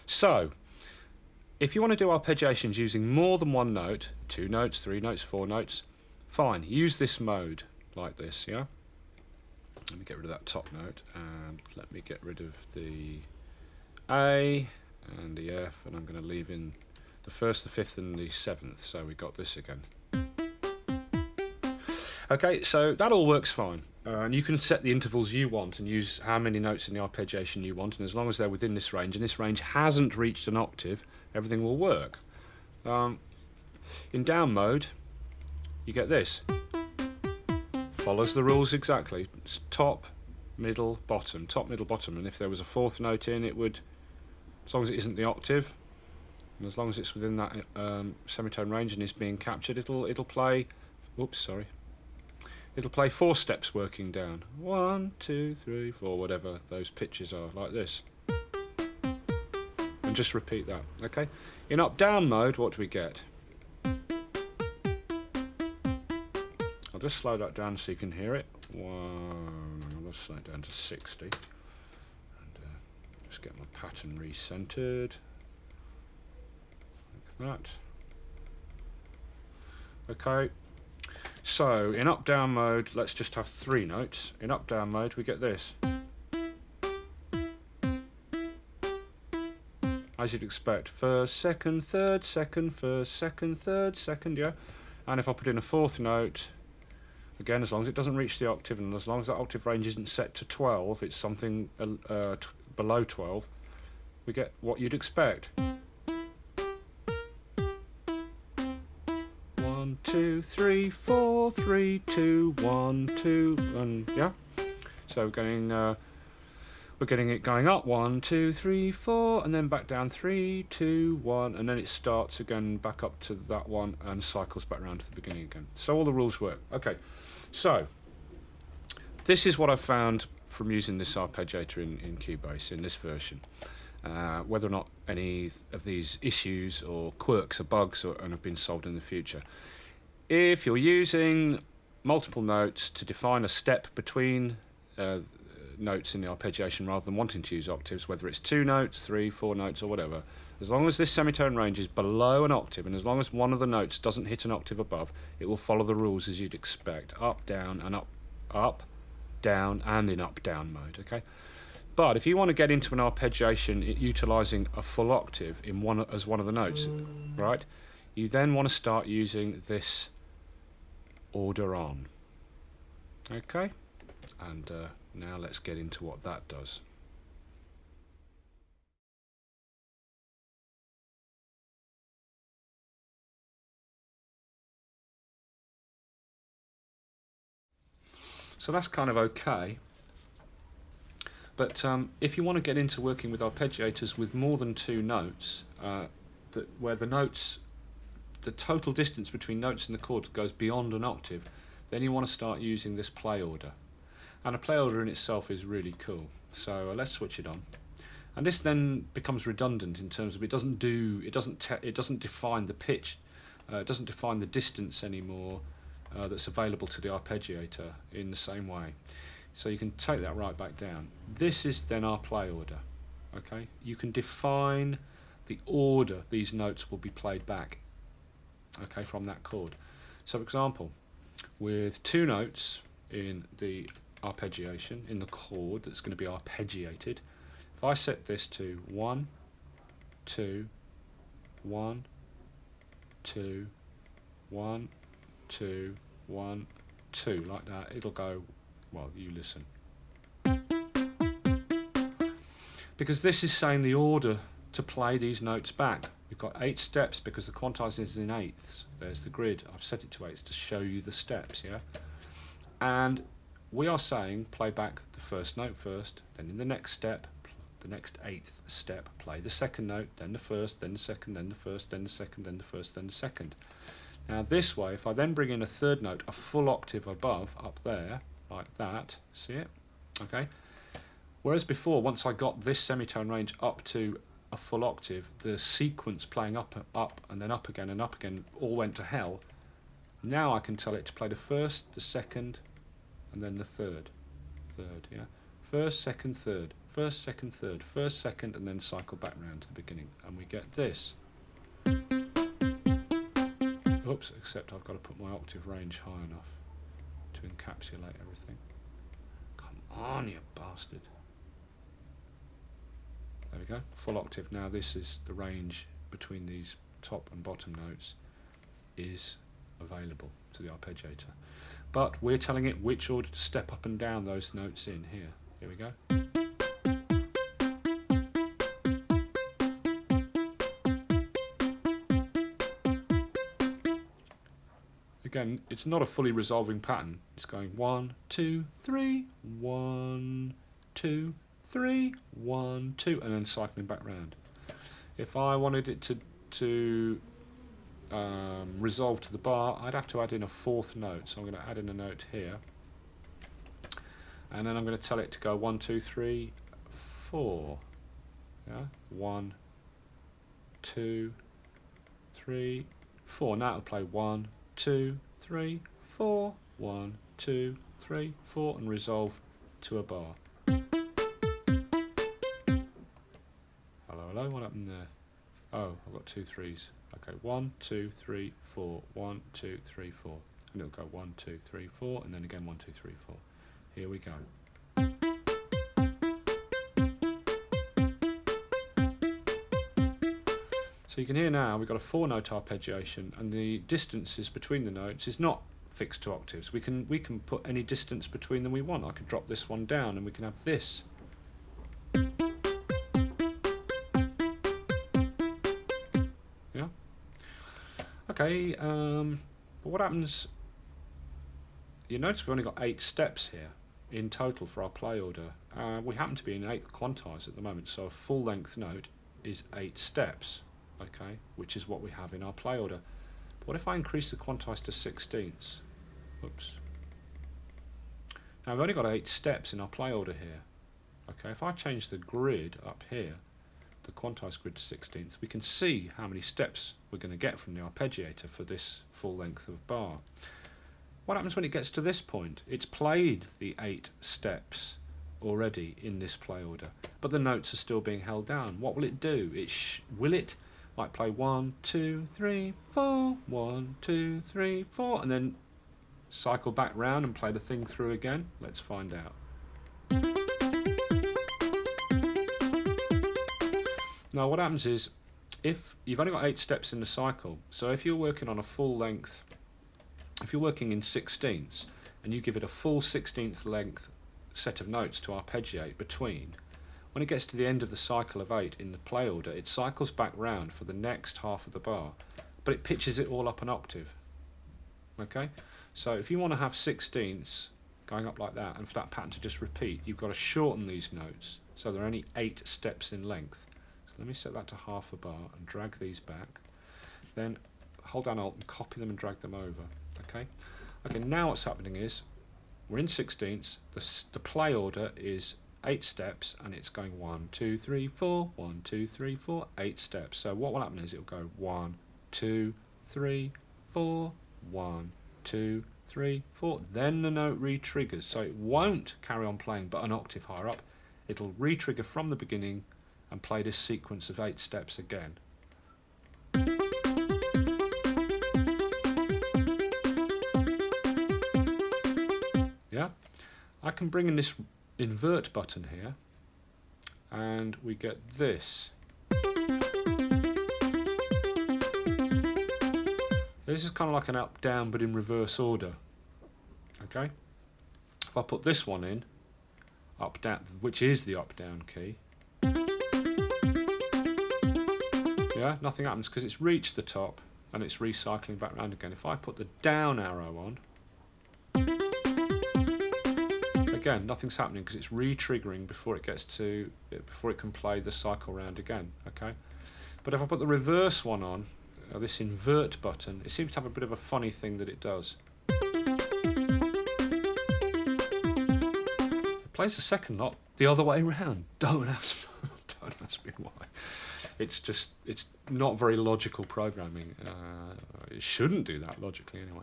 So, if you want to do arpeggiations using more than one note, 2 notes, 3 notes, 4 notes, fine, use this mode like this, yeah? Let me get rid of that top note, and let me get rid of the A and the F, and I'm going to leave in the 1st, the 5th and the 7th, so we got this again. Okay, so that all works fine, and you can set the intervals you want and use how many notes in the arpeggiation you want, and as long as they're within this range, and this range hasn't reached an octave, everything will work. In down mode, you get this. Follows the rules exactly. It's top, middle, bottom, top, middle, bottom, and if there was a 4th note in, it would, as long as it isn't the octave, and as long as it's within that semitone range and is being captured, it'll play. Oops, sorry. It'll play 4 steps working down. 1, 2, 3, 4, whatever those pitches are, like this. And just repeat that. Okay. In up-down mode, what do we get? I'll just slow that down so you can hear it. I'll slow it down to 60. And just get my pattern recentered. Like that. Okay. So, in up-down mode, let's just have 3 notes. In up-down mode, we get this. As you'd expect, 1st, 2nd, 3rd, 2nd, 1st, 2nd, 3rd, 2nd, yeah? And if I put in a 4th note, again, as long as it doesn't reach the octave, and as long as that octave range isn't set to 12, it's something below 12, we get what you'd expect. 1, 2, 3, 4, 3, 2, 1, 2, and yeah. So we're getting it going up 1, 2, 3, 4, and then back down 3, 2, 1, and then it starts again back up to that one and cycles back around to the beginning again. So all the rules work. Okay, so this is what I've found from using this arpeggiator in Cubase in this version. Whether or not any of these issues or quirks or bugs and have been solved in the future. If you're using multiple notes to define a step between notes in the arpeggiation rather than wanting to use octaves, whether it's 2 notes, 3, 4 notes or whatever, as long as this semitone range is below an octave and as long as one of the notes doesn't hit an octave above, it will follow the rules as you'd expect, up, down and up, down and in up-down mode, okay? But if you want to get into an arpeggiation utilising a full octave as one of the notes, right, you then want to start using this order on. Okay? And now let's get into what that does. So that's kind of okay. But if you want to get into working with arpeggiators with more than 2 notes, where the total distance between notes in the chord goes beyond an octave, then you want to start using this play order. And a play order in itself is really cool. So let's switch it on. And this then becomes redundant in terms of it doesn't define the pitch, it doesn't define the distance anymore that's available to the arpeggiator in the same way. So you can take that right back down. This is then our play order. Okay, you can define the order these notes will be played back. Okay, from that chord. So, for example, with 2 notes in the arpeggiation in the chord that's going to be arpeggiated, if I set this to 1, 2, 1, 2, 1, 2, 1, 2, like that, it'll go. Well, you listen. Because this is saying the order to play these notes back. We've got 8 steps because the quantizing is in eighths. There's the grid. I've set it to eighths to show you the steps, yeah? And we are saying play back the first note first, then in the next step, the next 8th step, play the second note, then the first, then the second, then the first, then the second, then the first, then the second. Now this way, if I then bring in a 3rd note, a full octave above, up there, like that, see it? Okay. Whereas before, once I got this semitone range up to a full octave, the sequence playing up, and then up again and up again all went to hell. Now I can tell it to play the 1st, the 2nd, and then the 3rd. Yeah. 1st, 2nd, 3rd. first, second, third, first, second, and then cycle back round to the beginning, and we get this. Oops, except I've got to put my octave range high enough to encapsulate everything. Come on, you bastard. There we go, full octave. Now this is the range between these top and bottom notes is available to the arpeggiator. But we're telling it which order to step up and down those notes in here. Here we go. Again, it's not a fully resolving pattern. It's going 1, 2, 3, 1, 2, 3, 1, 2, and then cycling back round. If I wanted it to resolve to the bar, I'd have to add in a fourth note. So I'm going to add in a note here, and then I'm going to tell it to go 1, 2, 3, 4. Yeah, 1, 2, 3, 4. Now it'll play 1, 2, 3, 4, 1, 2, 3, 4, and resolve to a bar. Hello, what happened there? Oh, I've got 2 3s. Okay, 1, 2, 3, 4, 1, 2, 3, 4. And it'll go 1, 2, 3, 4, and then again 1, 2, 3, 4. Here we go. So you can hear now we've got a 4-note arpeggiation, and the distances between the notes is not fixed to octaves. We can put any distance between them we want. I could drop this one down and we can have this. Yeah. Okay, but what happens, you notice we've only got 8 steps here in total for our play order. We happen to be in 8th quantize at the moment, so a full length note is 8 steps. Okay, which is what we have in our play order. But what if I increase the quantize to 16ths? Oops. Now I've only got 8 steps in our play order here. Okay, if I change the grid up here, the quantize grid to 16ths, we can see how many steps we're going to get from the arpeggiator for this full length of bar. What happens when it gets to this point? It's played the 8 steps already in this play order, but the notes are still being held down. What will it do? Will it like play 1, 2, 3, 4, 1, 2, 3, 4, and then cycle back round and play the thing through again? Let's find out. Now what happens is, if you've only got 8 steps in the cycle, so if you're working on a full length, if you're working in 16ths and you give it a full 16th length set of notes to arpeggiate between, when it gets to the end of the cycle of 8 in the play order, it cycles back round for the next half of the bar, but it pitches it all up an octave. Okay, so if you want to have 16ths going up like that, and for that pattern to just repeat, you've got to shorten these notes so they're only 8 steps in length. So let me set that to half a bar and drag these back, then hold down Alt and copy them and drag them over. Okay, now what's happening is we're in 16ths, the play order is 8 steps, and it's going 1, 2, 3, 4, 1, 2, 3, 4, 8 steps. So what will happen is it'll go 1, 2, 3, 4, 1, 2, 3, 4. Then the note re-triggers, so it won't carry on playing but an octave higher up. It'll re-trigger from the beginning and play this sequence of 8 steps again. Yeah, I can bring in this invert button here, and we get this. This is kind of like an up down but in reverse order. Okay, if I put this one in, up down, which is the up down key, yeah, nothing happens because it's reached the top and it's recycling back round again. If I put the down arrow on, again, nothing's happening because it's re-triggering before it can play the cycle round again. Okay, but if I put the reverse one on, this invert button, it seems to have a bit of a funny thing that it does. It plays the second knot the other way around. Don't ask me why. It's not very logical programming. It shouldn't do that logically anyway.